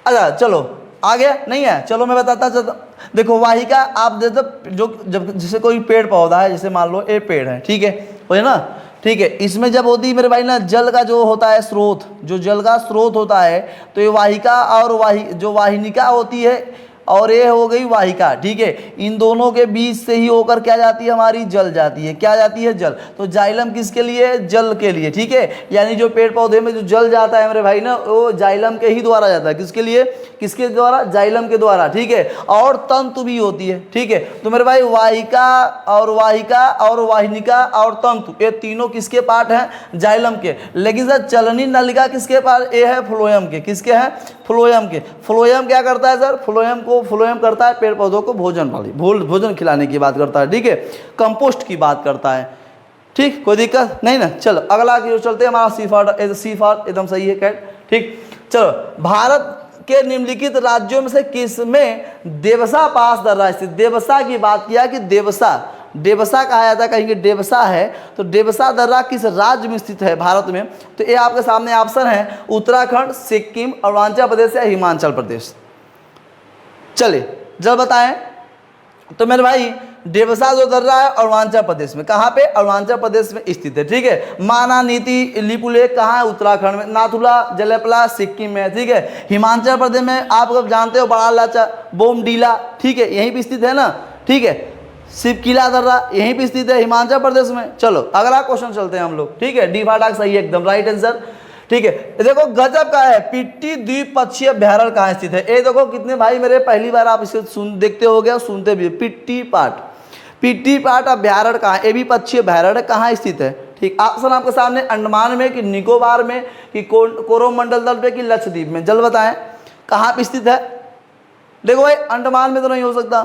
अच्छा चलो आगे नहीं है, चलो मैं बताता चलता। देखो वाहिका आप देखो, जो जब जैसे कोई पेड़ पौधा है, जैसे मान लो ये पेड़ है, ठीक है, हो ना, ठीक है, इसमें जब होती है मेरे भाई ना जल का जो होता है स्रोत, जो जल का स्रोत होता है, तो ये वाहिका और जो वाहिनिका होती है और ये हो गई वाहिका। ठीक है, इन दोनों के बीच से ही होकर क्या जाती है, हमारी जल जाती है। क्या जाती है, जल। तो जाइलम किसके लिए, जल के लिए। ठीक है, यानी जो पेड़ पौधे में जो जल जाता है मेरे भाई ना, वो जाइलम के ही द्वारा जाता है। किसके लिए, किसके द्वारा, जाइलम के द्वारा। ठीक है, और तंतु भी होती है। ठीक है, तो मेरे भाई वाहिका और वाहिनिका और तंतु ये तीनों किसके पार्ट हैं, जाइलम के। लेकिन सर चलनी नलिका किसके पार्ट, ये है फ्लोएम के। किसके हैं, फ्लोएम के। फ्लोएम क्या करता है सर, फ्लोएम करता है पेड़ पौधों को भोजन भोजन खिलाने की बात करता है। ठीक है, कंपोस्ट की बात करता है। ठीक, कोई दिक्कत नहीं ना। चलो अगला की ओर चलते हैं। हमारा सी फॉर एकदम सही है कैट। ठीक, चलो भारत के निम्नलिखित राज्यों में से किस में देवसा पास दर्रा स्थित, देवसा की बात किया कि देवसा कहा जाता है, कहेंगे देवसा है, तो देवसा दर्रा किस राज्य में स्थित है भारत में? तो ये आपके सामने ऑप्शन है, उत्तराखंड, सिक्किम, अरुणाचल प्रदेश या हिमाचल प्रदेश। चलिए जब बताएं, तो मेरे भाई देवसा जो दर्रा है अरुणाचल प्रदेश में, कहाँ पे, अरुणाचल प्रदेश में स्थित है। ठीक है, माना नीति लिपुलेख कहाँ है, उत्तराखंड में, नाथुला जलेपला सिक्किम में। ठीक है, हिमाचल प्रदेश में आप अगर जानते हो बड़ा लाचा बोमडीला, ठीक है, यहीं पे स्थित है ना। ठीक है, शिवकिला दर्रा यहीं पे स्थित है हिमाचल प्रदेश में। चलो अगला क्वेश्चन चलते हैं हम लोग। ठीक है, डी फाटाक सही है एकदम, राइट आंसर। ठीक है, देखो गजब का है, पिट्टी द्विपक्षीय अभ्यारण्य कहाँ स्थित है? ये देखो कितने भाई मेरे पहली बार आप इसे देखते हो गए, सुनते भी, पिट्टी पाट अभ्यारण्य कहाँ, ये भी पक्षीय अभ्यारण्य कहाँ स्थित है? ठीक, ऑप्शन आपके सामने, अंडमान में कि निकोबार में कि कोरोमंडल तल पे कि लक्षद्वीप में, जल्द बताएं कहाँ पे स्थित है। देखो भाई अंडमान में तो नहीं हो सकता,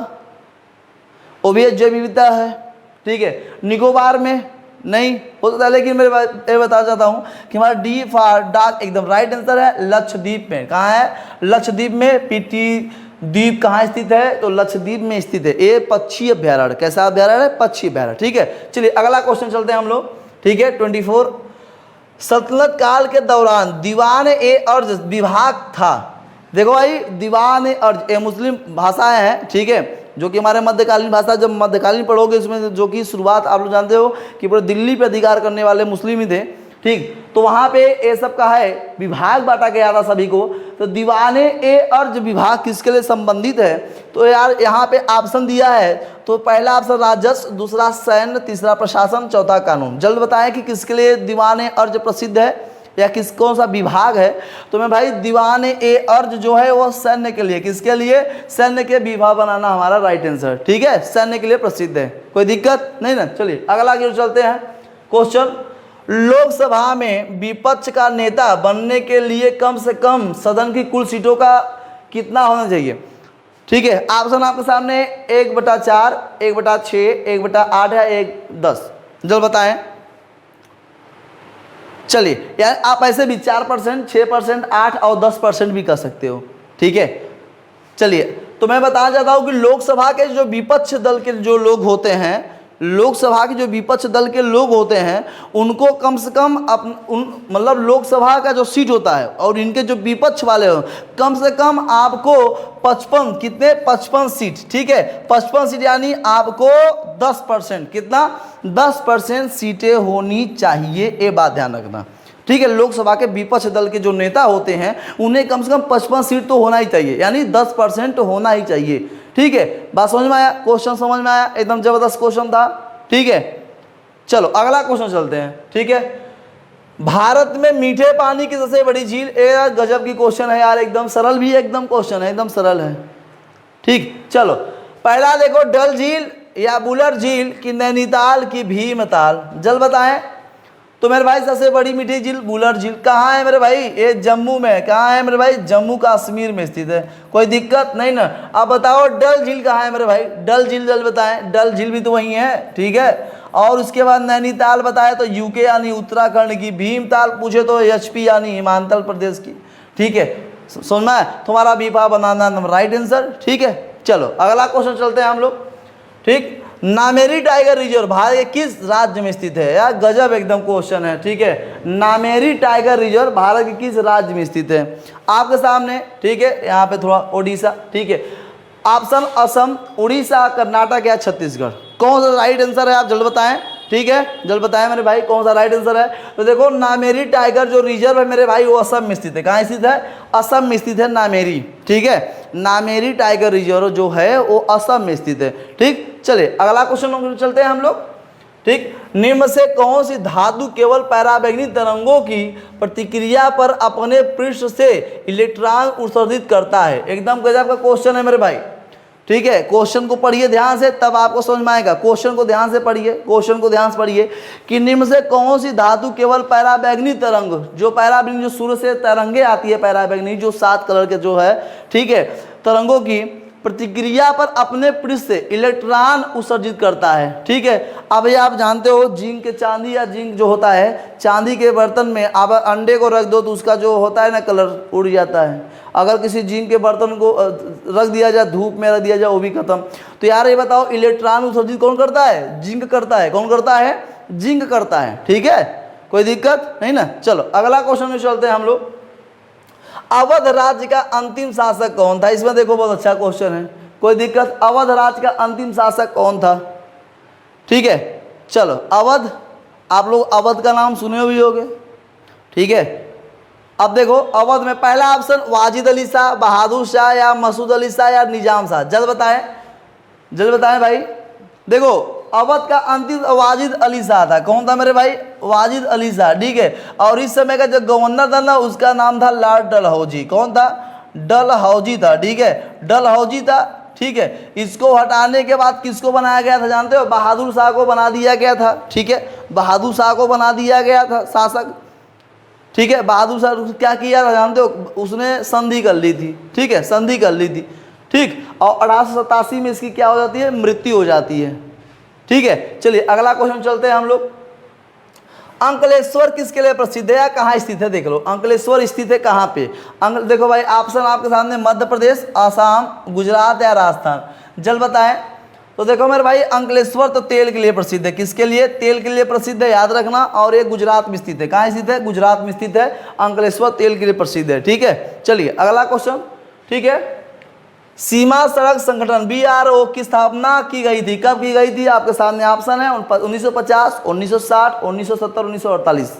वो भी जैव विविधता है। ठीक है, निकोबार में नहीं हो सकता, लेकिन मैं ये बता चाहता हूँ कि हमारा डी फॉर डार्क एकदम राइट आंसर है, लक्षद्वीप में। कहाँ है, लक्षद्वीप में। पिट्टी द्वीप कहाँ स्थित है, तो लक्षद्वीप में स्थित है। ये पक्षी अभ्यारण्य, कैसा अभ्यारण्य है, पक्षी अभ्यारण्य। ठीक है, चलिए अगला क्वेश्चन चलते हैं हम लोग। ठीक है, 24 सल्तनत काल के दौरान दीवान ए अर्ज विभाग था। देखो भाई दीवान ए अर्ज ये मुस्लिम भाषाएं हैं, ठीक है, जो कि हमारे मध्यकालीन भाषा, जब मध्यकालीन पढ़ोगे इसमें जो कि शुरुआत आप लोग जानते हो कि पूरे दिल्ली पे अधिकार करने वाले मुस्लिम ही थे। ठीक, तो वहाँ पे ये सब का है विभाग बांटा गया था सभी को। तो दीवाने ए अर्ज विभाग किसके लिए संबंधित है? तो यार यहाँ पे ऑप्शन दिया है, तो पहला ऑप्शन राजस्व, दूसरा सैन्य, तीसरा प्रशासन, चौथा कानून। जल्द बताएं कि किसके लिए दीवाने अर्ज प्रसिद्ध है या कौन सा विभाग है? तो मैं भाई दीवाने ए अर्ज जो है वो सैन्य के लिए, किसके लिए? सैन्य के विभाग बनाना हमारा राइट आंसर। ठीक है, सैन्य के लिए प्रसिद्ध है, कोई दिक्कत नहीं ना। चलिए अगला की ओर चलते हैं। क्वेश्चन, लोकसभा में विपक्ष का नेता बनने के लिए कम से कम सदन की कुल सीटों का कितना होना चाहिए? ठीक है, ऑप्शन आपके सामने 1/4, 1/6, 1/8 या 1/10, जल्द बताएं। चलिए यार आप ऐसे भी 4%, 6%, 8 और 10% भी कर सकते हो। ठीक है, चलिए तो मैं बताना चाहता हूँ कि लोकसभा के जो विपक्ष दल के जो लोग होते हैं, लोकसभा के जो विपक्ष दल के लोग होते हैं उनको कम से कम मतलब लोकसभा का जो सीट होता है और इनके जो विपक्ष वाले हो, कम से कम आपको 55 कितने 55 सीट। ठीक है, 55 सीट यानी आपको 10%, कितना 10% सीटें होनी चाहिए, ये बात ध्यान रखना। ठीक है, लोकसभा के विपक्ष दल के जो नेता होते हैं उन्हें कम से कम 55 सीट तो होना ही चाहिए, यानी 10% होना ही चाहिए। ठीक है, बात समझ में आया, क्वेश्चन समझ में आया, एकदम जबरदस्त क्वेश्चन था। ठीक है, चलो अगला क्वेश्चन चलते हैं। ठीक है, भारत में मीठे पानी की सबसे बड़ी झील, यार गजब की क्वेश्चन है यार, एकदम सरल भी एकदम क्वेश्चन है, एकदम सरल है। ठीक, चलो पहला देखो, डल झील या बुलर झील की नैनीताल की भीमताल, जल्द बताएं। तो मेरे भाई सबसे बड़ी मीठी झील बुलर झील कहाँ है मेरे भाई? ये जम्मू में। कहाँ है मेरे भाई? जम्मू कश्मीर में स्थित है। कोई दिक्कत नहीं ना। अब बताओ डल झील कहाँ है मेरे भाई? डल झील जल बताएं, डल झील भी तो वहीं है, ठीक है। और उसके बाद नैनीताल बताए तो यूके यानी उत्तराखंड की, भीमताल पूछे तो एचपी यानी हिमाचल प्रदेश की, ठीक है। समझ में? तुम्हारा बीफा बनाना राइट आंसर, ठीक है। चलो अगला क्वेश्चन चलते हैं हम लोग, ठीक। नामेरी टाइगर रिजर्व भारत के किस राज्य में स्थित है? यार गजब एकदम क्वेश्चन है, ठीक है। नामेरी टाइगर रिजर्व भारत के किस राज्य में स्थित है? आपके सामने, ठीक है। यहाँ पे थोड़ा ओडिशा, ठीक है। ऑप्शन असम, उड़ीसा, कर्नाटक या छत्तीसगढ़। कौन सा राइट आंसर है आप जल्द बताएं, ठीक है। जल्द बताएं मेरे भाई कौन सा राइट आंसर है। तो देखो नामेरी टाइगर जो रिजर्व है मेरे भाई वो असम में स्थित है। कहाँ स्थित है? असम में स्थित है नामेरी, ठीक है। नामेरी टाइगर रिजर्व जो है वो असम में स्थित है, ठीक। चलिए अगला क्वेश्चन चलते हैं हम लोग, ठीक। निम्न से कौन सी धातु केवल पराबैंगनी तरंगों की प्रतिक्रिया पर अपने पृष्ठ से इलेक्ट्रॉन उत्सर्जित करता है? एकदम गजब का क्वेश्चन है मेरे भाई, ठीक है। क्वेश्चन को पढ़िए ध्यान से तब आपको समझ में आएगा। क्वेश्चन को ध्यान से पढ़िए, क्वेश्चन को ध्यान से पढ़िए कि निम्न से कौन सी धातु केवल पराबैंगनी तरंग, जो पराबैंगनी जो सूर्य से तरंगे आती है, पराबैंगनी जो 7 कलर के जो है, ठीक है, तरंगों की प्रतिक्रिया पर अपने पृष्ठ से इलेक्ट्रॉन उत्सर्जित करता है, ठीक है। अब ये आप जानते हो जिंक चांदी या जिंक जो होता है, चांदी के बर्तन में आप अंडे को रख दो तो उसका जो होता है ना कलर उड़ जाता है। अगर किसी जिंक के बर्तन को रख दिया जाए, धूप में रख दिया जाए, वो भी खत्म। तो यार ये बताओ इलेक्ट्रॉन उत्सर्जित कौन करता है? जिंक करता है। कौन करता है? जिंक करता है, ठीक है। कोई दिक्कत नहीं ना। चलो अगला क्वेश्चन में चलते हैं हम लोग। अवध राज्य का अंतिम शासक कौन था? इसमें देखो बहुत अच्छा क्वेश्चन है, कोई दिक्कत। अवध राज्य का अंतिम शासक कौन था? ठीक है। चलो अवध, आप लोग अवध का नाम सुने भी होंगे, ठीक है। अब देखो अवध में पहला ऑप्शन वाजिद अली शाह, बहादुर शाह या मसूद अली शाह या निजाम शाह। जल्द बताएं, जल्द बताएं भाई। देखो अवध का अंतिम वाजिद अली शाह था। कौन था मेरे भाई? वाजिद अली शाह, ठीक है। और इस समय का जो गवर्नर था ना उसका नाम था लॉर्ड डलहौजी। कौन था? डलहौजी था, ठीक है। डलहौजी था, ठीक है। इसको हटाने के बाद किसको बनाया गया था जानते हो? बहादुर शाह को बना दिया गया था, ठीक है। बहादुर शाह को बना दिया गया था शासक, ठीक है। बहादुर शाह क्या किया था जानते हो? उसने संधि कर ली थी, ठीक है, संधि कर ली थी, ठीक। और 1887 में इसकी क्या हो जाती है? मृत्यु हो जाती है, ठीक है। चलिए अगला क्वेश्चन चलते हैं हम लोग। अंकलेश्वर किसके लिए प्रसिद्ध है या कहाँ स्थित है? देख लो अंकलेश्वर स्थित है कहाँ पे। देखो भाई ऑप्शन आपके सामने मध्य प्रदेश, आसाम, गुजरात या राजस्थान। जल्द बताएं। तो देखो मेरे भाई अंकलेश्वर तो तेल के लिए प्रसिद्ध है। किसके लिए? तेल के लिए प्रसिद्ध है, याद रखना। और ये गुजरात में स्थित है। कहाँ स्थित है? गुजरात में स्थित है। अंकलेश्वर तेल के लिए प्रसिद्ध है, ठीक है। चलिए अगला क्वेश्चन, ठीक है। सीमा सड़क संगठन BRO की स्थापना की गई थी, कब की गई थी? आपके सामने ऑप्शन है 1950, 1960, 1970, 1948,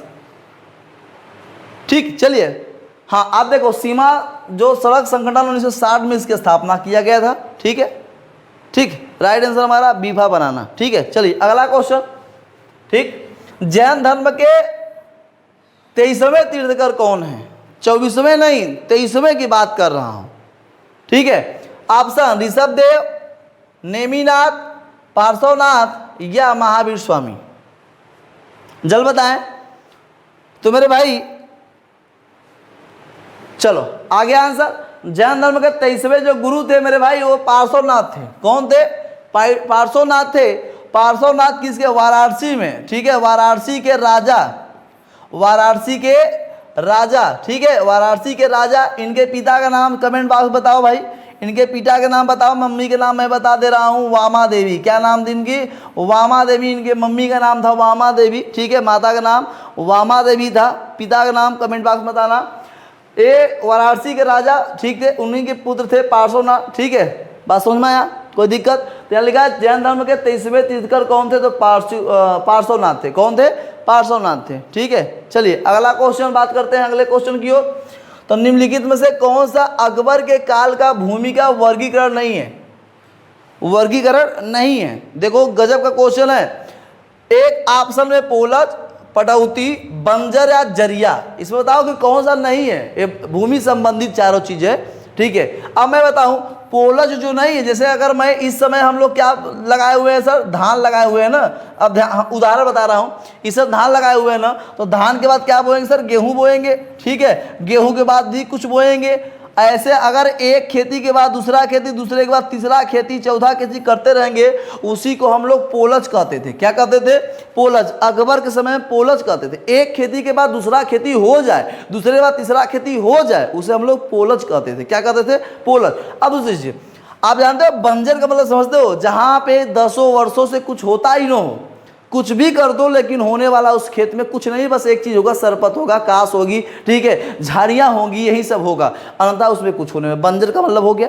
ठीक। चलिए हाँ आप देखो सीमा जो सड़क संगठन 1960 में इसकी स्थापना किया गया था, ठीक है, ठीक। राइट आंसर हमारा बीफा बनाना, ठीक है। चलिए अगला क्वेश्चन, ठीक। जैन धर्म के 23वें तीर्थंकर कौन है? 24वें नहीं, 23वें की बात कर रहा हूं, ठीक है। ऑप्शन ऋषभदेव, नेमिनाथ, पार्श्वनाथ या महावीर स्वामी। जल्द बताएं। तो मेरे भाई चलो आगे आंसर। जैन धर्म के 23वें जो गुरु थे मेरे भाई वो पार्श्वनाथ थे। कौन थे? पार्श्वनाथ थे। पार्श्वनाथ किसके? वाराणसी में, ठीक है। वाराणसी के राजा, वाराणसी के राजा, ठीक है। वाराणसी के राजा। इनके पिता का नाम कमेंट बॉक्स बताओ भाई, इनके पिता के नाम बताओ। मम्मी के नाम मैं बता दे रहा हूँ, वामा देवी। क्या नाम थी इनकी? वामा देवी। इनके मम्मी का नाम था वामा देवी, ठीक है। माता का नाम वामा देवी था। पिता का नाम कमेंट बॉक्स में बताना। ये वाराणसी के राजा, ठीक थे। उन्हीं के पुत्र थे पार्श्वनाथ, ठीक है। बात समझ में आया? कोई दिक्कत? यहाँ लिखा है जैन धर्म के 23वें तीर्थंकर कौन थे? तो पार्श्वनाथ थे। कौन थे? पार्श्वनाथ थे, ठीक है। चलिए अगला क्वेश्चन बात करते हैं, अगले क्वेश्चन की ओर। तो निम्नलिखित में से कौन सा अकबर के काल का भूमि का वर्गीकरण नहीं है? वर्गीकरण नहीं है। देखो गजब का क्वेश्चन है। एक ऑप्शन में पोलज, पटौती, बंजर या जरिया। इसमें बताओ कि कौन सा नहीं है? ये भूमि संबंधित चारों चीजें, ठीक है। अब मैं बताऊं पोलज जो नहीं है, जैसे अगर मैं इस समय हम लोग क्या लगाए हुए हैं सर, धान लगाए हुए हैं ना। अब उदाहरण बता रहा हूं, इस समय धान लगाए हुए हैं ना, तो धान के बाद क्या बोएंगे सर, गेहूं बोएंगे, ठीक है। गेहूं के बाद भी कुछ बोएंगे। ऐसे अगर एक खेती के बाद दूसरा खेती, दूसरे के बाद तीसरा खेती, चौथा खेती करते रहेंगे, उसी को हम लोग पोलज कहते थे। क्या कहते थे, पोलज। अकबर के समय में पोलज कहते थे। एक खेती के बाद दूसरा खेती हो जाए, दूसरे के बाद तीसरा खेती हो जाए, उसे हम लोग पोलज कहते थे। क्या कहते थे, पोलज। अब दूसरी चीज आप जानते हो बंजर का मतलब समझते हो, जहां पे 10 वर्षों से कुछ होता ही ना हो, कुछ भी कर दो लेकिन होने वाला उस खेत में कुछ नहीं, बस एक चीज होगा, सरपत होगा, कास होगी, ठीक है, झाड़ियां होंगी, यही सब होगा, अन्यथा उसमें कुछ होने में। बंजर का मतलब हो गया,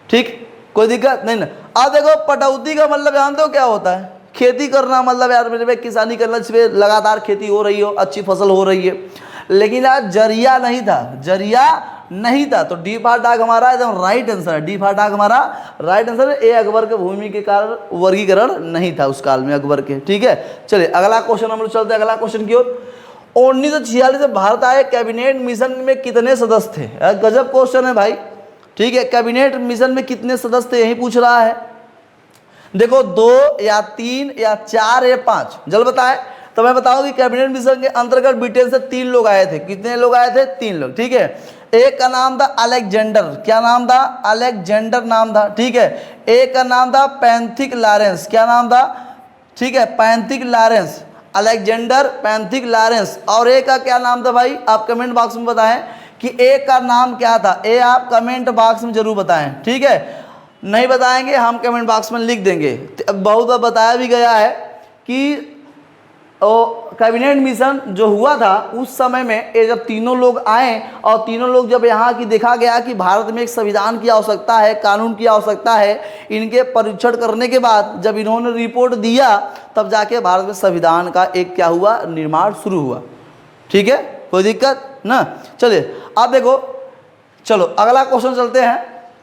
ठीक, कोई दिक्कत नहीं ना। अब देखो पटौती का मतलब जानते हो क्या होता है, खेती करना, मतलब यार मेरे भाई किसानी करना, जिसमें लगातार खेती हो रही हो, अच्छी फसल हो रही है। लेकिन आज जरिया नहीं था, जरिया नहीं था, तो डी फॉर डाक हमारा एकदम राइट आंसर है। डी फॉर डाक हमारा राइट आंसर है। ए अकबर के भूमि के कारण वर्गीकरण नहीं था उस काल में अकबर के, ठीक है। चलिए अगला क्वेश्चन हम लोग चलते हैं अगला क्वेश्चन की ओर। 1946 से भारत आए, कैबिनेट मिशन में कितने सदस्य थे। गजब क्वेश्चन है भाई, ठीक है। कैबिनेट मिशन में कितने सदस्य थे यही पूछ रहा है। देखो 2 या 3 या 4 या 5 जल्द बताए। तो मैं बताऊं कि कैबिनेट मिशन के अंतर्गत ब्रिटेन से 3 लोग आए थे। कितने लोग आए थे, 3 लोग, ठीक है। एक का नाम था अलेक्जेंडर, क्या नाम था, अलेक्जेंडर नाम था, ठीक है। एक का नाम था पैंथिक लॉरेंस, क्या नाम था, ठीक है, Pethick Lawrence, Alexander Pethick Lawrence. और एक का क्या नाम था भाई, आप कमेंट बॉक्स में बताएं कि एक का नाम क्या था। ए आप कमेंट बॉक्स में जरूर बताएं, ठीक है। नहीं बताएंगे हम कमेंट बॉक्स में लिख देंगे। बहुत बार बताया भी गया है कि कैबिनेट मिशन जो हुआ था उस समय में, ये जब तीनों लोग आए और तीनों लोग जब यहाँ की देखा गया कि भारत में एक संविधान की आवश्यकता है, कानून की आवश्यकता है, इनके परीक्षण करने के बाद जब इन्होंने रिपोर्ट दिया, तब जाके भारत में संविधान का एक क्या हुआ, निर्माण शुरू हुआ, ठीक है। कोई दिक्कत ना। चलिए अब देखो, चलो अगला क्वेश्चन चलते हैं,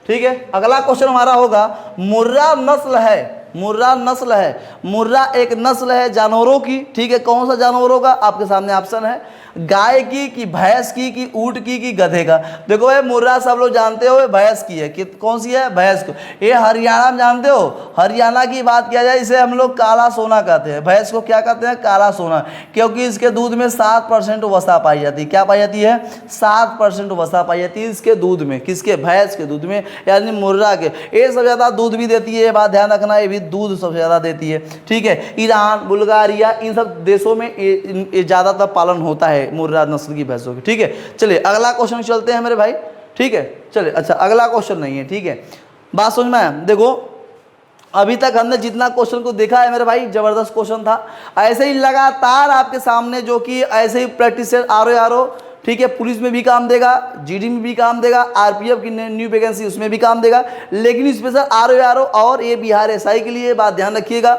ठीक है। अगला क्वेश्चन हमारा होगा, मुर्रा नस्ल है, मुर्रा नस्ल है, मुर्रा एक नस्ल है जानवरों की, ठीक है। कौन सा जानवरों का, आपके सामने ऑप्शन है, गाय की कि भैंस की कि ऊंट की कि गधे का। देखो ये मुर्रा सब लोग जानते हो भैंस की है, कि कौन सी है, भैंस को। ये हरियाणा में जानते हो, हरियाणा की बात किया जाए, इसे हम लोग काला सोना कहते हैं। भैंस को क्या कहते हैं, काला सोना, क्योंकि इसके दूध में 7% वसा पाई जाती है। क्या पाई जाती है, 7% वसा पाई जाती है इसके दूध में, किसके, भैंस के दूध में, यानी मुर्रा के। ये सबसे ज़्यादा दूध भी देती है, ये बात ध्यान रखना, ये भी दूध सबसे ज़्यादा देती है, ठीक है। ईरान, बुल्गारिया, इन सब देशों में ये ज़्यादातर पालन होता है मुर्रा नस्ल की भैंसों की, ठीक है। चलिए अगला क्वेश्चन चलते हैं मेरे भाई, ठीक है। चलिए अच्छा अगला क्वेश्चन नहीं है, ठीक है, बात समझ में आया। देखो अभी तक हमने जितना क्वेश्चन को देखा है मेरे भाई, जबरदस्त क्वेश्चन था। ऐसे ही लगातार आपके सामने जो कि ऐसे ही प्रैक्टिस आरो, ठीक है, पुलिस में भी काम देगा, जीडी में भी काम देगा, आरपीएफ की न्यू वैकेंसी उसमें भी काम देगा, लेकिन स्पेशल आरो और ये बिहार एसआई के लिए बात ध्यान रखिएगा।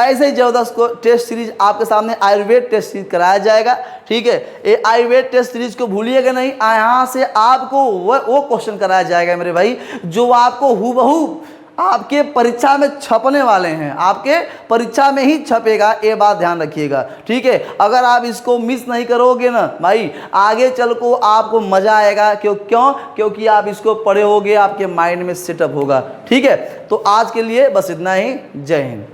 ऐसे ही जबरदस्त को टेस्ट सीरीज आपके सामने आयुर्वेद टेस्ट सीरीज कराया जाएगा, ठीक है। ये आयुर्वेद टेस्ट सीरीज को भूलिएगा नहीं, यहाँ से आपको वो क्वेश्चन कराया जाएगा मेरे भाई जो आपको हूबहू आपके परीक्षा में छपने वाले हैं, आपके परीक्षा में ही छपेगा, ये बात ध्यान रखिएगा, ठीक है। अगर आप इसको मिस नहीं करोगे ना भाई, आगे चल को आपको मजा आएगा। क्योंकि आप इसको पढ़े होगे, आपके माइंड में सेटअप होगा, ठीक है। तो आज के लिए बस इतना ही, जय हिंद।